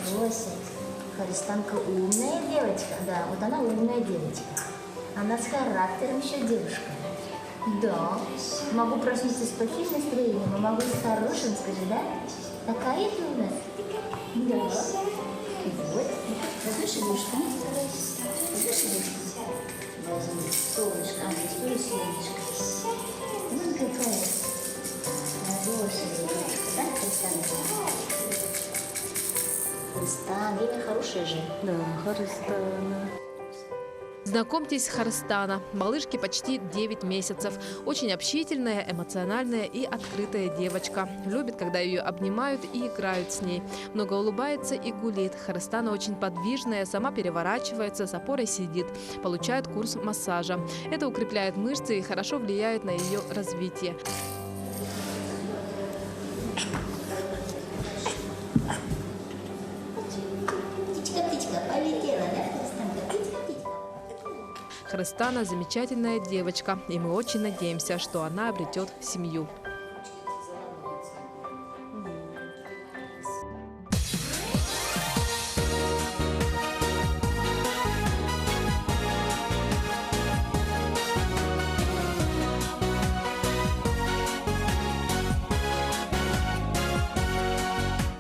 Хорошая. Харистанка умная девочка. Да, вот она умная девочка. Она с характером еще девушка. Да. Могу проснуться с плохим настроением, а могу с хорошим, скажи, да? Такая ты у нас? Да. Вот. Возьмешь игрушку? Возьмешь игрушку? Возьми. Солнышко. А, здесь тоже солнышко. Вон какая. Хорошая игрушка. Да, Харистана? Харистана. Имя хорошее же. Да, Харистана. Знакомьтесь, Харстана. Малышке почти 9 месяцев. Очень общительная, эмоциональная и открытая девочка. Любит, когда ее обнимают и играют с ней. Много улыбается и гулит. Харстана очень подвижная, сама переворачивается, с опорой сидит. Получает курс массажа. Это укрепляет мышцы и хорошо влияет на ее развитие. Птичка, полетела, да, Харистанка? Птичка. Харстана – замечательная девочка, и мы очень надеемся, что она обретет семью.